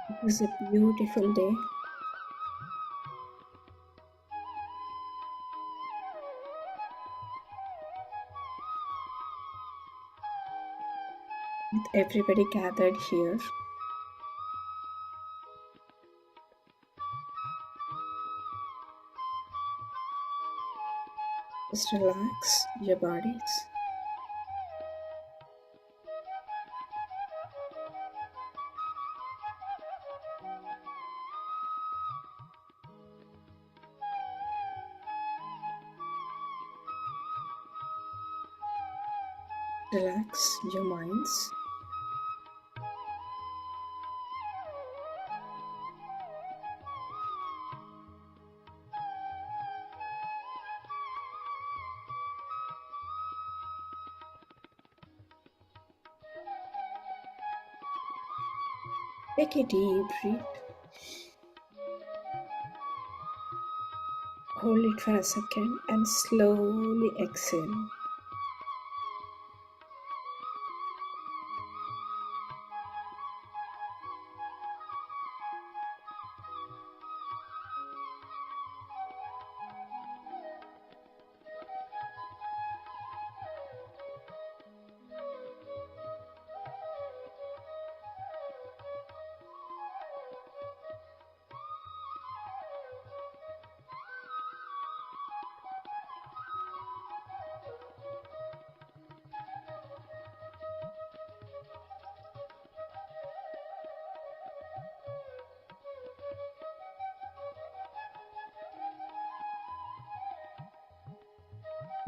Speaker 1: It is a beautiful day with everybody gathered here. Just relax your bodies. Relax your minds. Take a deep breath. Hold it for a second and slowly exhale.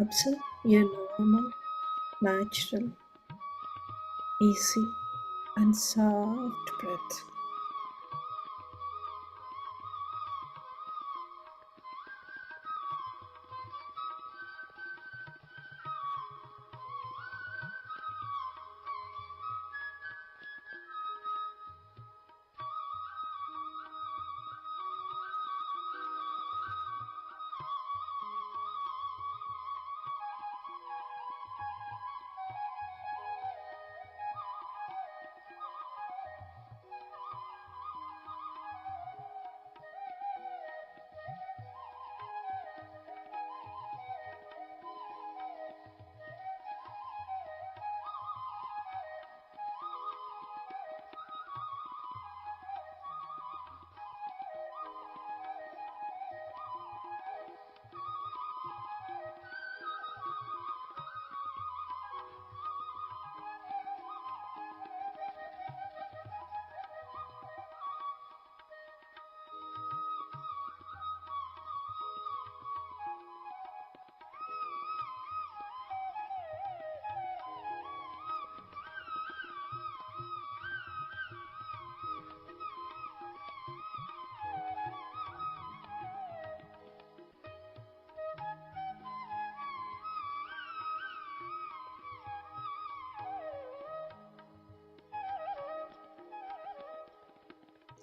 Speaker 1: Observe your normal, natural, easy, and soft breath.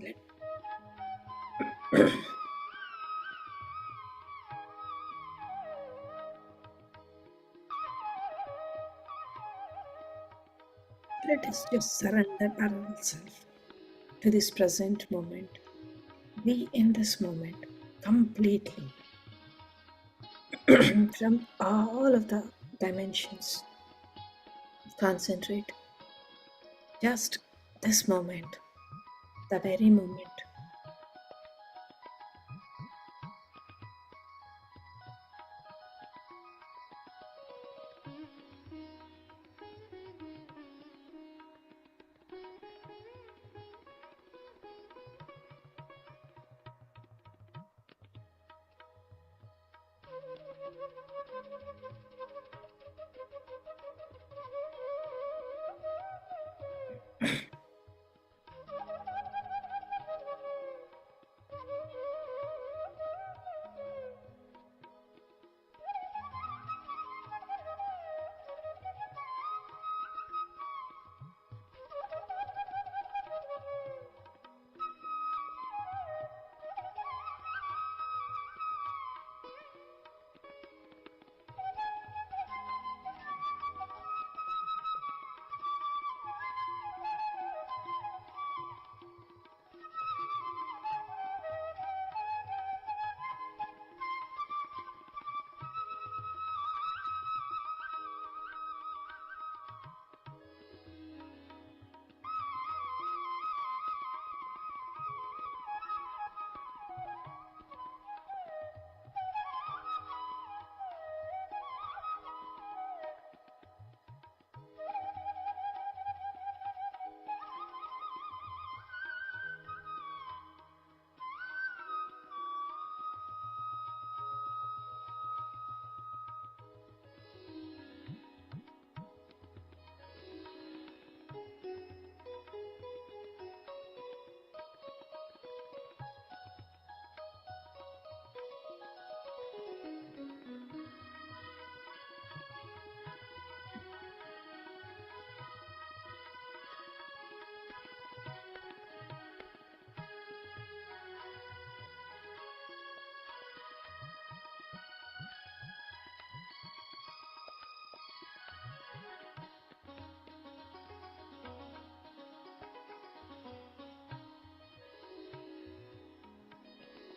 Speaker 1: Let, let us just surrender ourselves to this present moment. Be in this moment completely from all of the dimensions. Concentrate just this moment, the very moment.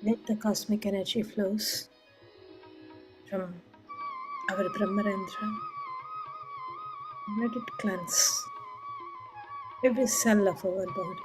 Speaker 1: Let the cosmic energy flows from our Brahmarandra. Let it cleanse every cell of our body.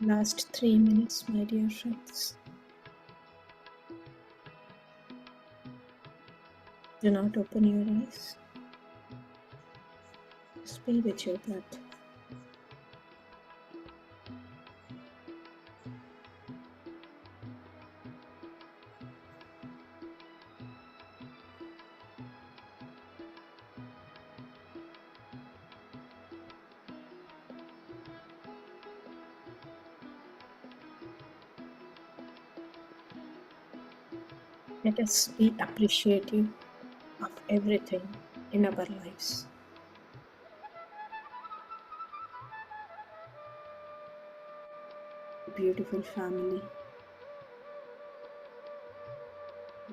Speaker 1: Last 3 minutes, my dear friends. Do not open your eyes. Just be with your breath. Let us be appreciative of everything in our lives. A beautiful family,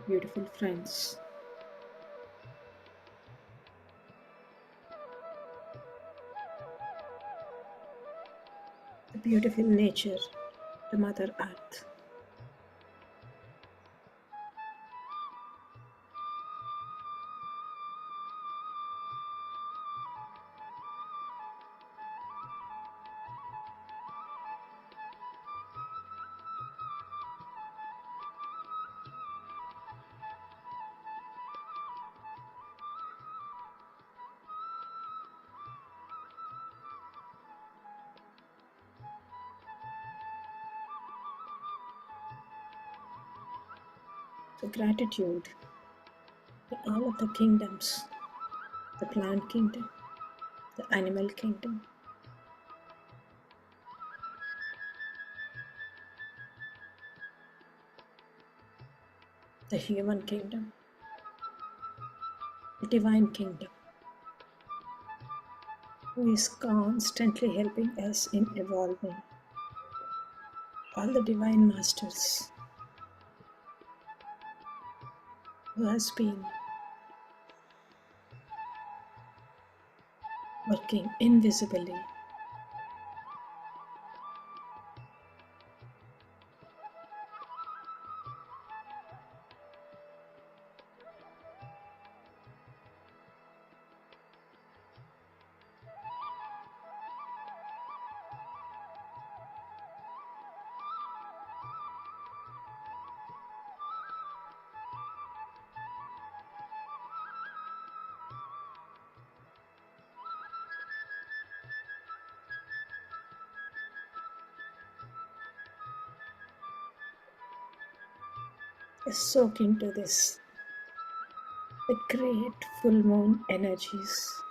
Speaker 1: beautiful friends, the beautiful nature, the Mother Earth. The gratitude to all of the kingdoms, the plant kingdom, the animal kingdom, the human kingdom, the divine kingdom, who is constantly helping us in evolving. All the divine masters who has been working invisibly. Soak into this, the great full moon energies,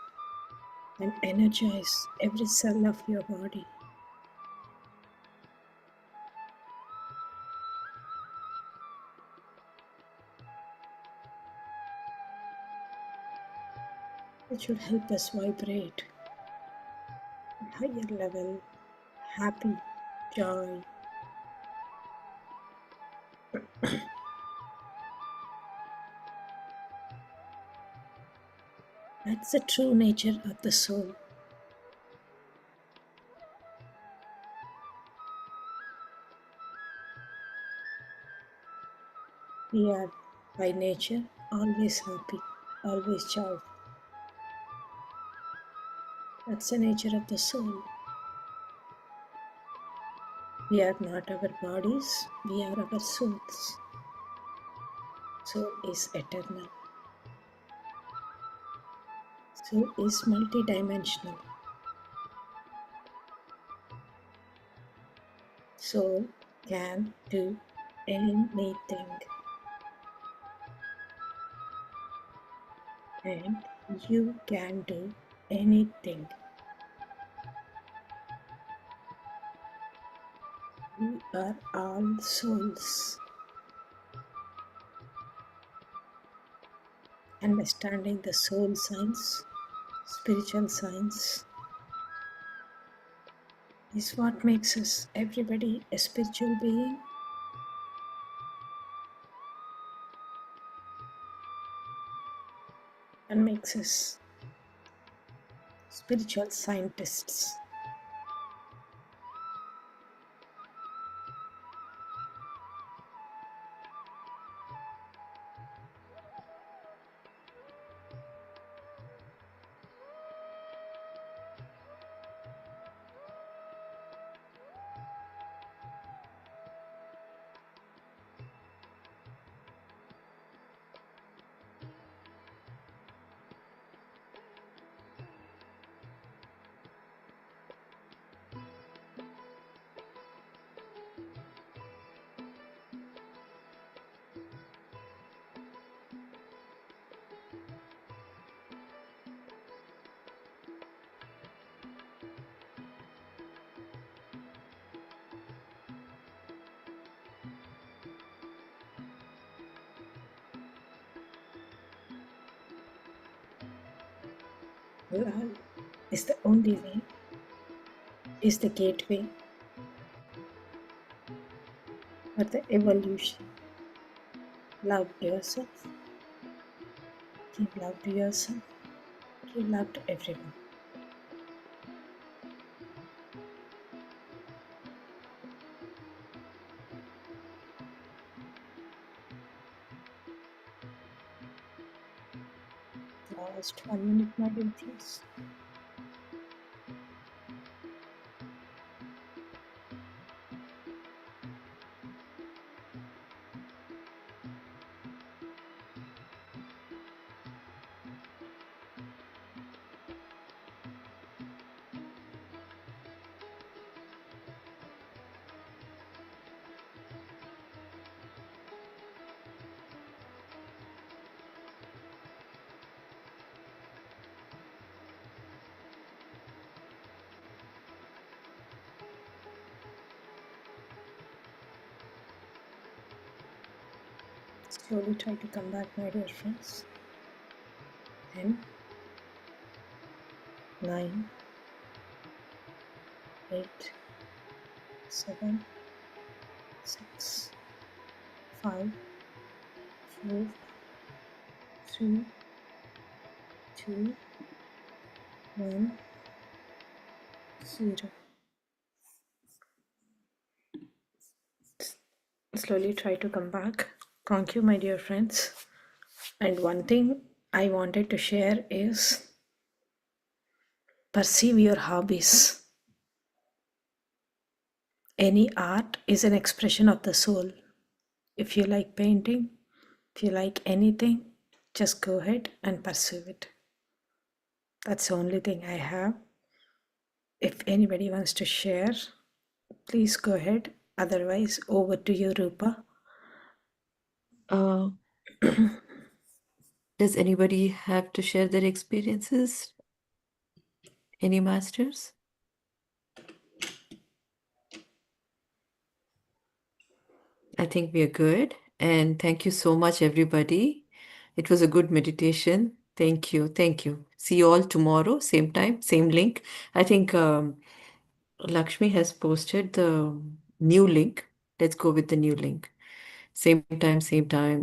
Speaker 1: and energize every cell of your body. It will help us vibrate at higher level, happy, joy. That's the true nature of the soul. We are by nature always happy, always joyful. That's the nature of the soul. We are not our bodies, we are our souls. Soul is eternal. Soul is multidimensional. Soul can do anything, and you can do anything. We are all souls. Understanding the soul science, spiritual science, is what makes us everybody a spiritual being. And makes us spiritual scientists. Love is the only way, is the gateway for the evolution. Love yourself, give love to yourself, give love to everyone. Last 1 minute, my dear friends. Slowly try to come back, my dear friends. 10, 9, 8, 7, 6, 5, 4, 3, 2, 1, 0. Slowly try to come back. Thank you, my dear friends. And one thing I wanted to share is perceive your hobbies. Any art is an expression of the soul. If you like painting, if you like anything, just go ahead and pursue it. That's the only thing I have. If anybody wants to share, please go ahead. Otherwise, over to you, Rupa.
Speaker 2: Does anybody have to share their experiences? Any masters? I think we are good. And thank you so much, everybody. It was a good meditation. Thank you. Thank you. See you all tomorrow, same time, same link. I think Lakshmi has posted the new link. Let's go with the new link. Same time, same time.